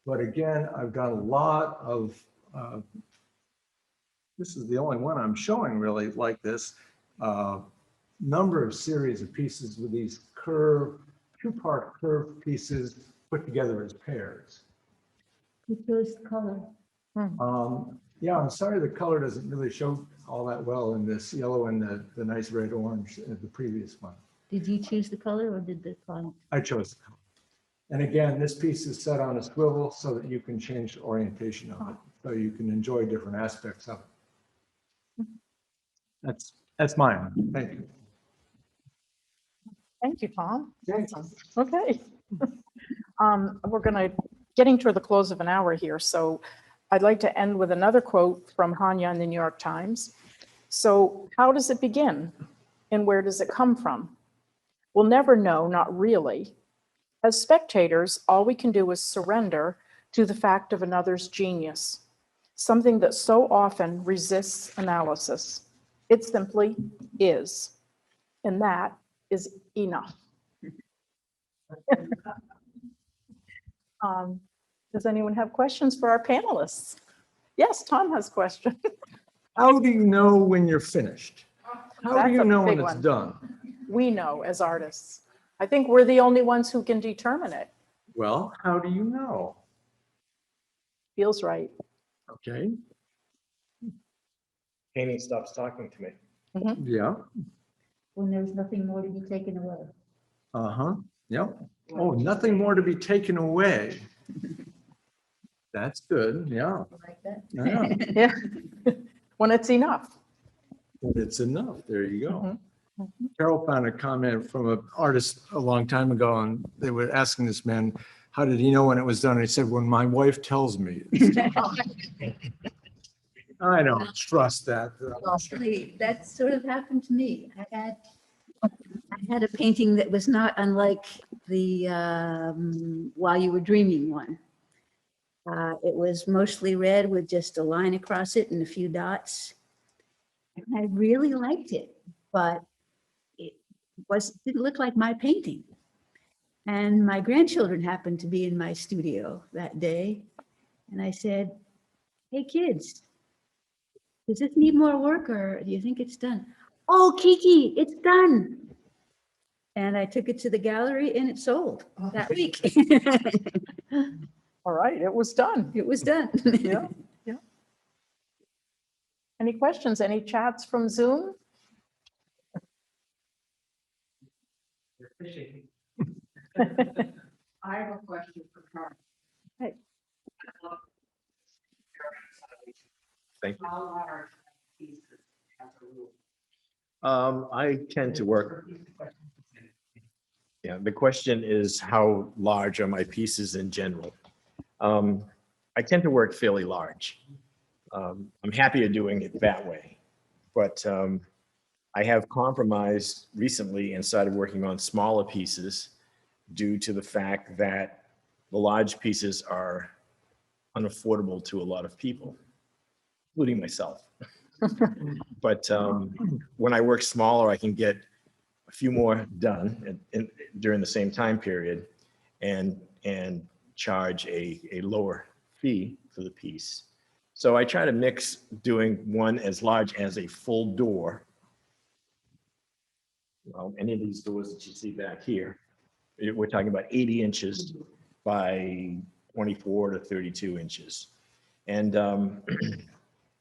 But again, I've got a lot of, this is the only one I'm showing really like this, number of series of pieces with these two-part curved pieces put together as pairs.
Who chose the color?
Yeah, I'm sorry the color doesn't really show all that well in this yellow and the nice red orange of the previous one.
Did you choose the color or did the client?
I chose the color. And again, this piece is set on a swivel so that you can change the orientation of it, so you can enjoy different aspects of it. That's mine. Thank you.
Thank you, Tom.
Thanks.
Okay. We're getting toward the close of an hour here, so I'd like to end with another quote from Hanya in the New York Times. So how does it begin and where does it come from? We'll never know, not really. As spectators, all we can do is surrender to the fact of another's genius, something that so often resists analysis. It simply is, and that is enough. Does anyone have questions for our panelists? Yes, Tom has a question.
How do you know when you're finished? How
That's
do you
a
know when
big
it's
one.
done?
We know as artists. I think we're the only ones who can determine it.
Well, how do you know?
Feels right.
Okay.
Painting stops talking to me.
Yeah.
When there's nothing more to be taken away.
Uh-huh. Yep. Oh, nothing more to be taken away. That's good. Yeah.
Like that?
Yeah.
Yeah. When it's enough.
It's enough. There you go.
Mhm.
Carol found a comment from an artist a long time ago, and they were asking this man, how did he know when it was done? And he said, when my wife tells me. I don't trust that.
Actually, that sort of happened to me. I had a painting that was not unlike the While You Were Dreaming one. It was mostly red with just a line across it and a few dots. And I really liked it. but it didn't look like my painting. And my grandchildren happened to be in my studio that day. And I said, hey, kids, does this need more work or do you think it's done? Oh, Kiki, it's done. And I took it to the gallery and it sold that week.
All right, it was done.
It was done.
Yeah, yeah. Any questions, any chats from Zoom?
You're fishing.
I have a question for Carl.
Hey.
Thank you.
How large pieces as a rule?
I tend to work, yeah, the question is how large are my pieces in general? I tend to work fairly large. I'm happier doing it that way, but I have compromised recently and started working on smaller pieces due to the fact that the large pieces are unaffordable to a lot of people, including myself. But when I work smaller, I can get a few more done during the same time period and charge a lower fee for the piece. So I try to mix doing one as large as a full door. Well, any of these doors that you see back here, we're talking about 80 inches by 24 to 32 inches. And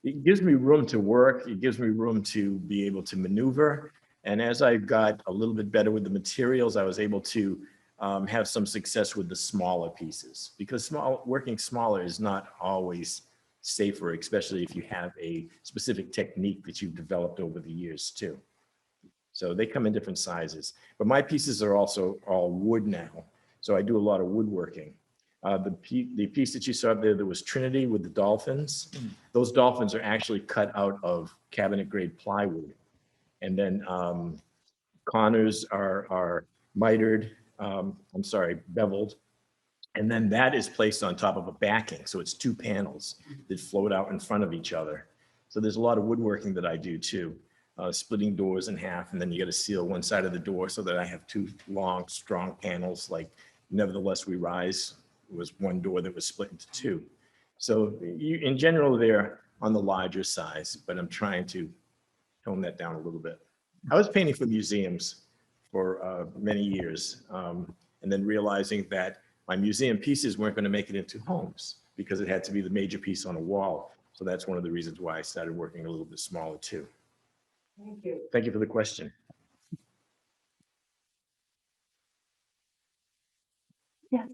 it gives me room to work. It gives me room to be able to maneuver. And as I got a little bit better with the materials, I was able to have some success with the smaller pieces, because working smaller is not always safer, especially if you have a specific technique that you've developed over the years too. So they come in different sizes, but my pieces are also all wood now. So I do a lot of woodworking. The piece that you saw there, that was Trinity with the dolphins. Those dolphins are actually cut out of cabinet grade plywood. And then corners are mitered, beveled. And then that is placed on top of a backing. So it's two panels that float out in front of each other. So there's a lot of woodworking that I do too. Splitting doors in half, and then you got to seal one side of the door so that I have two long, strong panels. Like Nevertheless We Rise was one door that was split into two. So in general, they're on the larger size, but I'm trying to tone that down a little bit. I was painting for museums for many years, and then realizing that my museum pieces weren't going to make it into homes because it had to be the major piece on a wall. So that's one of the reasons why I started working a little bit smaller too.
Thank you.
Thank you for the question.
Yes.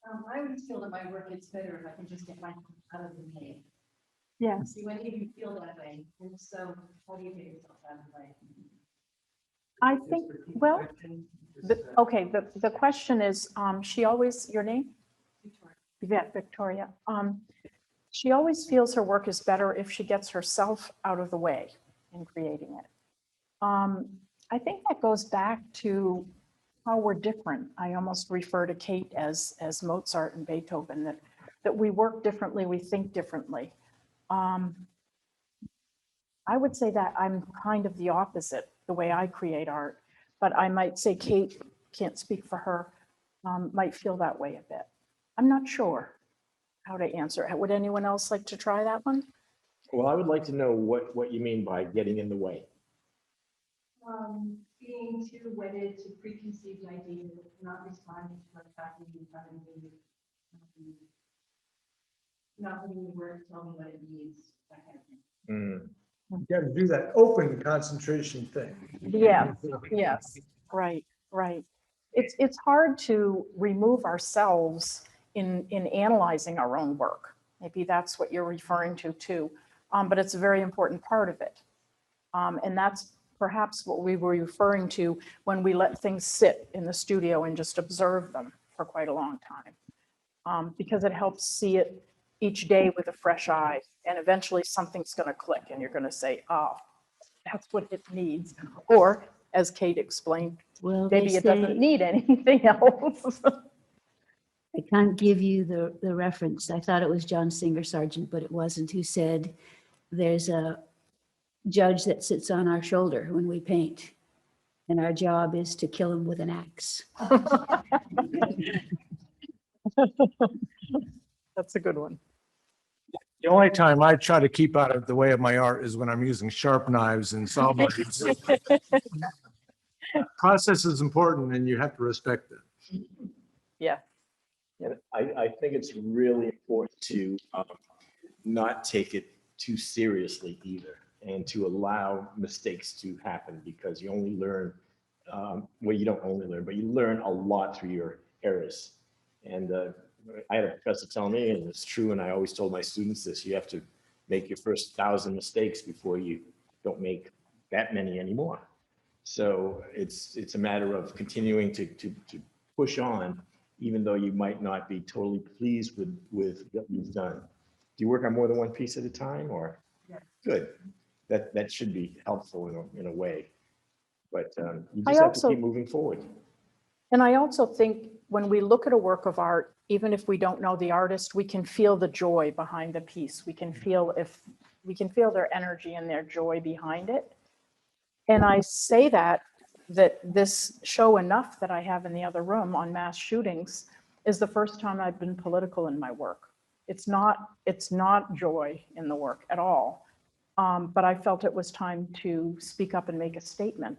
I always feel that my work gets better if I can just get my out of the way.
Yes.
Do any of you feel that way? And so how do you get yourself out of the way?
I think, well, okay, the question is, she always, your name? Victoria. She always feels her work is better if she gets herself out of the way in creating it. I think that goes back to how we're different. I almost refer to Kate as Mozart and Beethoven, that we work differently, we think differently. I would say that I'm kind of the opposite, the way I create art, but I might say Kate, can't speak for her, might feel that way a bit. I'm not sure how to answer. Would anyone else like to try that one?
Well, I would like to know what you mean by getting in the way.
Being too wedded to preconceived ideas, not responding to what's happening in front of me, not letting the word tell me what it means, that kind of thing.
You got to do that open concentration thing.
Yeah, yes, right, right. It's hard to remove ourselves in analyzing our own work. Maybe that's what you're referring to too, but it's a very important part of it. And that's perhaps what we were referring to when we let things sit in the studio and just observe them for quite a long time, because it helps see it each day with a fresh eye, and eventually something's going to click and you're going to say, oh, that's what it needs. Or as Kate explained,
Well, they
maybe it
say,
doesn't need anything else.
I can't give you the reference. I thought it was John Singer Sargent, but it wasn't, who said there's a judge that sits on our shoulder when we paint. And our job is to kill him with an axe.
That's a good one.
The only time I try to keep out of the way of my art is when I'm using sharp knives and saw blades. Process is important and you have to respect it.
Yeah,
And I think it's really important to not take it too seriously either, and to allow mistakes to happen, because you only learn, well, you don't only learn, but you learn a lot through your errors. And I had a professor tell me, and it's true, and I always told my students this: you have to make your first 1,000 mistakes before you don't make that many anymore. So it's a matter of continuing to push on, even though you might not be totally pleased with what you've done. Do you work on more than one piece at a time, or?
Yeah.
Good. That should be helpful in a way. But you
I
just have
also-
to keep moving forward.
and I also think when we look at a work of art, even if we don't know the artist, we can feel the joy behind the piece. We can feel their energy and their joy behind it. And I say that this show Enough that I have in the other room on mass shootings is the first time I've been political in my work. It's not joy in the work at all. But I felt it was time to speak up and make a statement.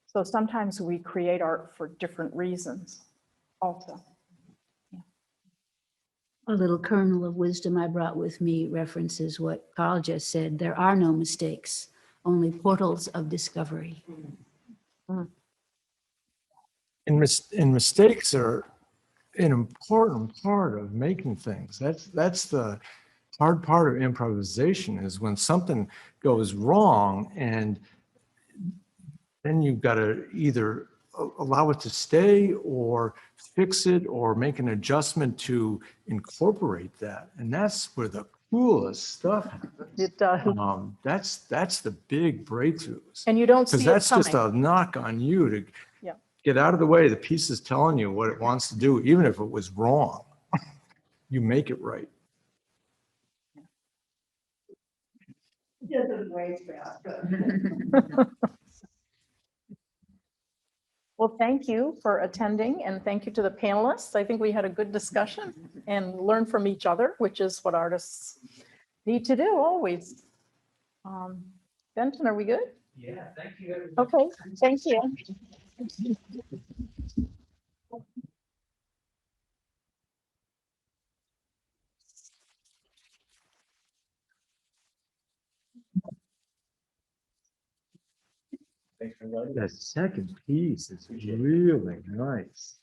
So sometimes we create art for different reasons also.
A little kernel of wisdom I brought with me references what Carl just said. There are no mistakes, only portals of discovery.
And mistakes are an important part of making things. That's the hard part of improvisation, is when something goes wrong and then you've got to either allow it to stay or fix it or make an adjustment to incorporate that. And that's where the coolest stuff happens.
It does.
That's the big breakthroughs.
And you don't
Because
see it
that's just
coming.
a knock on you to
Yeah.
get out of the way. The piece is telling you what it wants to do, even if it was wrong. You make it right.
Well, thank you for attending, and thank you to the panelists. I think we had a good discussion and learned from each other, which is what artists need to do always. Benton, are we good?
Yeah, thank you, everyone.
Okay, thank you.
Thanks for inviting me.
That second piece is really nice.